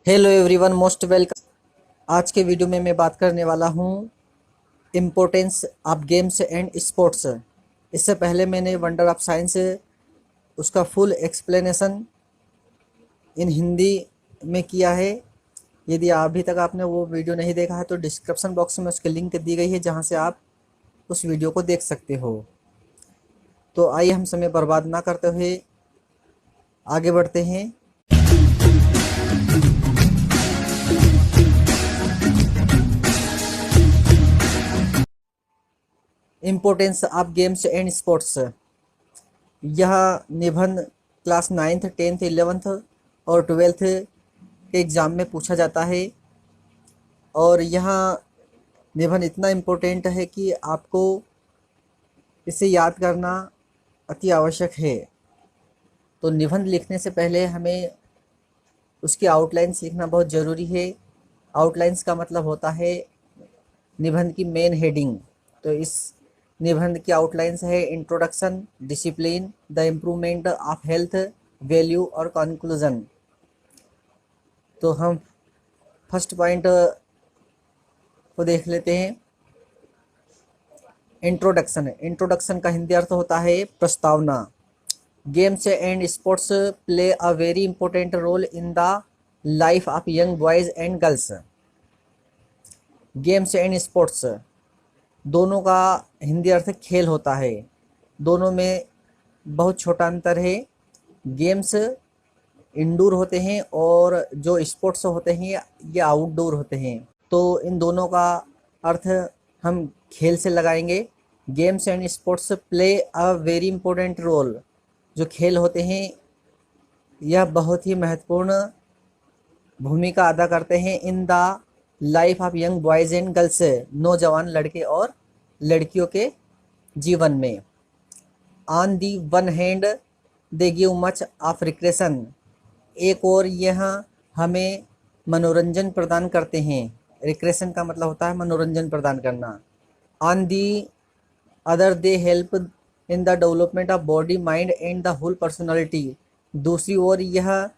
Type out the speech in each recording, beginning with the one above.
Hello everyone, most welcome. आज के video में मैं बात करने वाला हूँ importance of games and sports. इससे पहले मैंने वंडर ऑफ साइंस उसका फुल एक्सप्लेनेशन इन हिंदी में किया है। यदि अभी तक आपने वो वीडियो नहीं देखा है तो डिस्क्रिप्शन बॉक्स में उसकी लिंक दी गई है, जहाँ से आप उस वीडियो को देख सकते हो। तो आइए हम समय बर्बाद ना करते हुए आगे बढ़ते हैं। Importance of games and sports, यह निबंध क्लास 9th 10th 11th और 12th के एग्ज़ाम में पूछा जाता है। और यह निबंध इतना इम्पोर्टेंट है कि आपको इसे याद करना अति आवश्यक है। तो निबंध लिखने से पहले हमें उसकी आउटलाइंस लिखना बहुत ज़रूरी है। आउटलाइंस का मतलब होता है निबंध की मेन हेडिंग। तो इस निबंध की आउटलाइंस है introduction, discipline, the improvement of health, value और कंक्लूजन। तो हम फर्स्ट पॉइंट को देख लेते हैं। इंट्रोडक्शन। इंट्रोडक्शन का हिंदी अर्थ होता है प्रस्तावना। Games and sports play a very important role in the life of young boys and girls. Games and sports दोनों का हिंदी अर्थ खेल होता है। दोनों में बहुत छोटा अंतर है। गेम्स इंडोर होते हैं और जो स्पोर्ट्स होते हैं ये आउटडोर होते हैं। तो इन दोनों का अर्थ हम खेल से लगाएंगे। Games and sports play a very important role. जो खेल होते हैं यह बहुत ही महत्वपूर्ण भूमिका अदा करते हैं इन the life of young boys and girls, नौजवान लड़के और लड़कियों के जीवन में। On the one hand they give much of recreation. एक और यह हमें मनोरंजन प्रदान करते हैं। रिक्रेशन का मतलब होता है मनोरंजन प्रदान करना। On the other they help in the development of body, mind and the whole personality. दूसरी ओर यह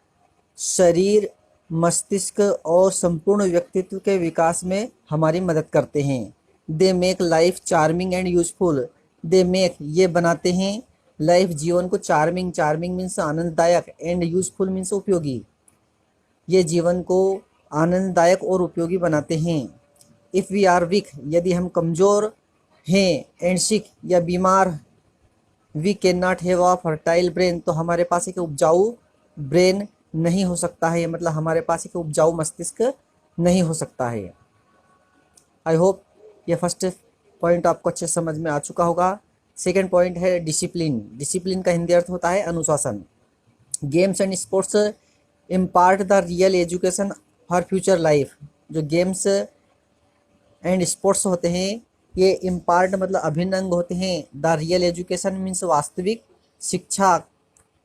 शरीर, मस्तिष्क और संपूर्ण व्यक्तित्व के विकास में हमारी मदद करते हैं। They make life charming and useful. They make ये बनाते हैं लाइफ जीवन को चार्मिंग। चार्मिंग मीन्स आनंददायक एंड यूजफुल मीन्स उपयोगी। ये जीवन को आनंददायक और उपयोगी बनाते हैं। इफ़ वी आर वीक, यदि हम कमज़ोर हैं, एंड सिक या बीमार, we can not have a fertile brain, तो हमारे पास एक उपजाऊ ब्रेन नहीं हो सकता है। मतलब हमारे पास एक उपजाऊ मस्तिष्क नहीं हो सकता है। आई होप ये फर्स्ट पॉइंट आपको अच्छे समझ में आ चुका होगा। सेकेंड पॉइंट है डिसिप्लिन। डिसिप्लिन का हिंदी अर्थ होता है अनुशासन। Games and sports impart the real education for future life. जो गेम्स एंड स्पोर्ट्स होते हैं ये इम्पार्ट मतलब अभिन्न अंग होते हैं। द रियल एजुकेशन मीन्स वास्तविक शिक्षा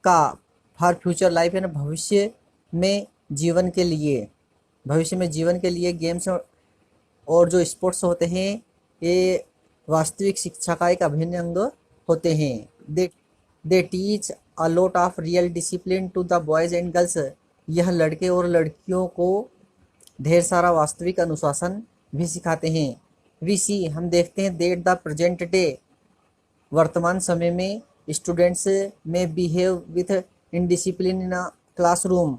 का, फॉर फ्यूचर लाइफ यानी भविष्य में जीवन के लिए। भविष्य में जीवन के लिए गेम्स और जो स्पोर्ट्स होते हैं ये वास्तविक शिक्षा का एक अभिन्न अंग होते हैं। They teach a lot of real discipline to the boys and girls. यह लड़के और लड़कियों को ढेर सारा वास्तविक अनुशासन भी सिखाते हैं। वी सी हम देखते हैं दैट द प्रेजेंट डे, वर्तमान समय में स्टूडेंट्स में behave with indiscipline in a classroom,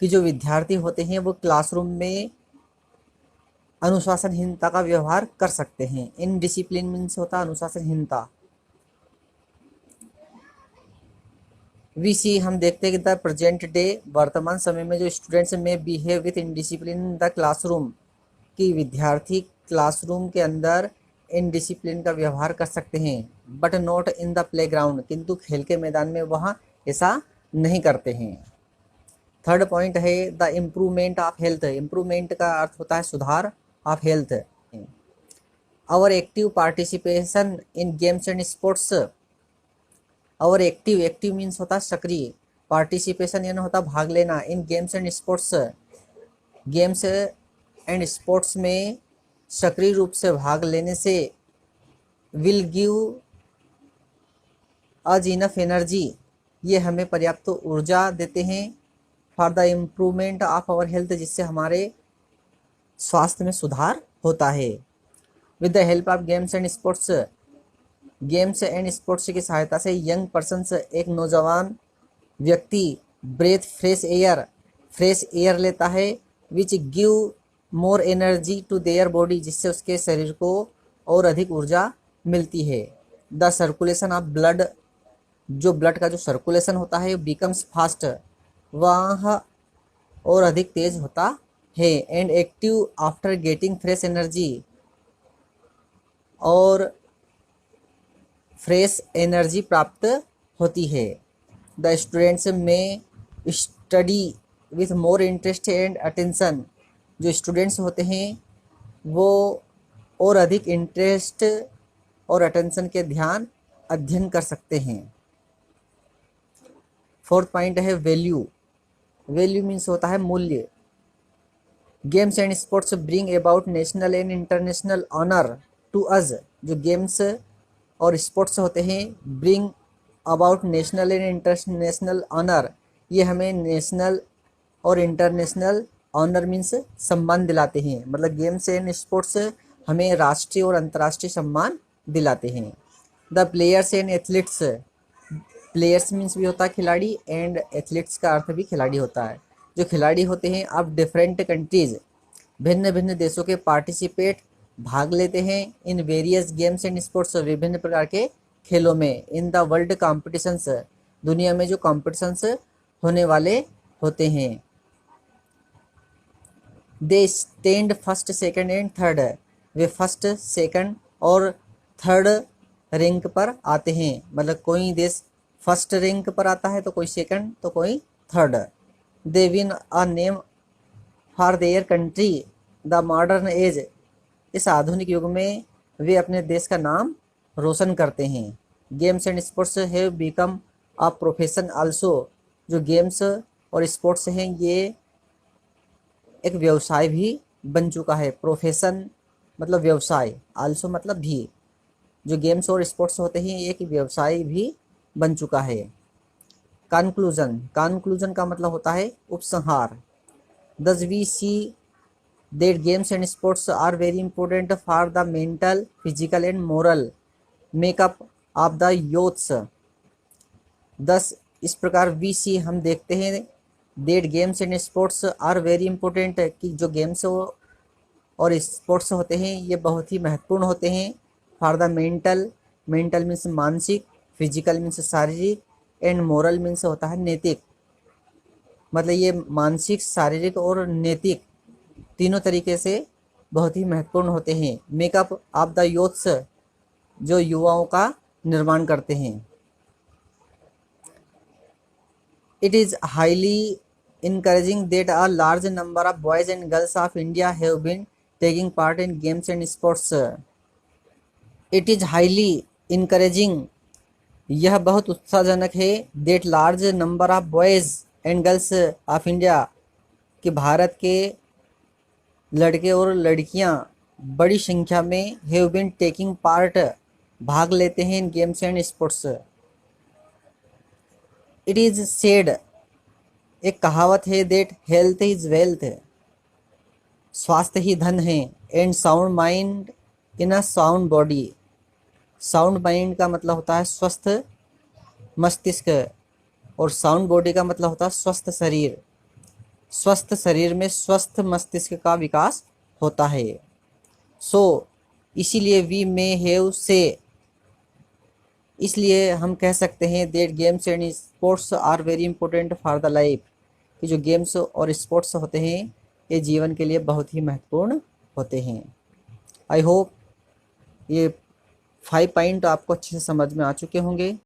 कि जो विद्यार्थी होते हैं वो क्लासरूम में अनुशासनहीनता का व्यवहार कर सकते हैं। इनडिसिप्लिन मीन्स होता है अनुशासनहीनता। वी सी हम देखते हैं कि द प्रेजेंट डे, वर्तमान समय में जो स्टूडेंट्स में behave with indiscipline in the classroom, कि विद्यार्थी क्लासरूम के अंदर इनडिसिप्लिन का व्यवहार कर सकते हैं। But not in the playground, किंतु खेल के मैदान में वह ऐसा नहीं करते हैं। थर्ड पॉइंट है the improvement of health. Improvement का अर्थ होता है सुधार of health. Our active participation in games and sports. और एक्टिव, एक्टिव मीन्स होता है सक्रिय। पार्टिसिपेशन यानी होता है भाग लेना। In games and sports, games and sports में सक्रिय रूप से भाग लेने से will give us enough energy, ये हमें पर्याप्त ऊर्जा देते हैं। For the improvement of our health, जिससे हमारे स्वास्थ्य में सुधार होता है। With the help of games and sports, games and sports की सहायता से यंग पर्सन्स, एक नौजवान व्यक्ति ब्रेथ फ्रेश एयर लेता है, which give more energy to their body, जिससे उसके शरीर को और अधिक ऊर्जा मिलती है। द सर्कुलेशन ऑफ ब्लड, जो ब्लड का जो सर्कुलेशन होता है बिकम्स फास्ट, वह और अधिक तेज होता है। And active after getting fresh energy, और फ्रेश एनर्जी प्राप्त होती है। द स्टूडेंट्स में study with more interest and attention, जो स्टूडेंट्स होते हैं वो और अधिक इंटरेस्ट और अटेंशन के ध्यान अध्ययन कर सकते हैं। फोर्थ पॉइंट है वैल्यू। वैल्यू मीन्स होता है मूल्य। Games and sports bring about national and international honour to us, जो गेम्स और स्पोर्ट्स होते हैं bring about national and international honour, ये हमें नेशनल और इंटरनेशनल ऑनर मीन्स सम्मान दिलाते हैं। मतलब गेम्स एंड स्पोर्ट्स हमें राष्ट्रीय और अंतर्राष्ट्रीय सम्मान दिलाते हैं। The players and athletes, players means भी होता है खिलाड़ी, एंड एथलीट्स का अर्थ भी खिलाड़ी होता है। जो खिलाड़ी होते हैं ऑफ डिफरेंट कंट्रीज, भिन्न भिन्न देशों के पार्टिसिपेट, भाग लेते हैं in various games and sports, विभिन्न प्रकार के खेलों में। इन द वर्ल्ड कॉम्पिटिशन्स, दुनिया में जो कॉम्पिटिशन्स होने वाले होते हैं। They stand first second and third, way first second और थर्ड रैंक पर आते हैं। मतलब कोई देश फर्स्ट रैंक पर आता है तो कोई सेकंड तो कोई third. They win a name for their country the modern age, इस आधुनिक युग में वे अपने देश का नाम रोशन करते हैं। Games and sports have become a profession also, जो गेम्स और स्पोर्ट्स हैं ये एक व्यवसाय भी बन चुका है। प्रोफेशन मतलब व्यवसाय, आल्सो मतलब भी, जो गेम्स और स्पोर्ट्स होते हैं एक व्यवसाय भी बन चुका है। कंक्लूजन का मतलब होता है उपसंहार। Thus we see that games and sports are very important for the mental, physical and moral makeup of the youths. Thus इस प्रकार we see हम देखते हैं that games and sports are very important, कि जो गेम्स और sports होते हैं ये बहुत ही महत्वपूर्ण होते हैं। फॉर द मेंटल मीन्स मानसिक, फिजिकल मीन्स शारीरिक, एंड मोरल मीन्स होता है नैतिक। मतलब ये मानसिक, शारीरिक और नैतिक तीनों तरीके से बहुत ही महत्वपूर्ण होते हैं। मेकअप ऑफ द यूथ्स, जो युवाओं का निर्माण करते हैं। It is highly encouraging that a large number of boys and girls of India have been taking part in games and sports. It is highly encouraging, यह बहुत उत्साहजनक है। that large number of boys and girls of India, कि भारत के लड़के और लड़कियां बड़ी संख्या में have been taking part, भाग लेते हैं in games and sports. It is said, एक कहावत है, दैट हेल्थ इज वेल्थ, स्वास्थ्य ही धन है, and sound mind in a sound body. Sound mind का मतलब होता है स्वस्थ मस्तिष्क, और साउंड बॉडी का मतलब होता है स्वस्थ शरीर। स्वस्थ शरीर में स्वस्थ मस्तिष्क का विकास होता है। सो इसीलिए वी मे हैव से, इसलिए हम कह सकते हैं that games and sports are very important for the life, कि जो गेम्स और स्पोर्ट्स होते हैं ये जीवन के लिए बहुत ही महत्वपूर्ण होते हैं। आई होप ये 5 पॉइंट आपको अच्छे से समझ में आ चुके होंगे।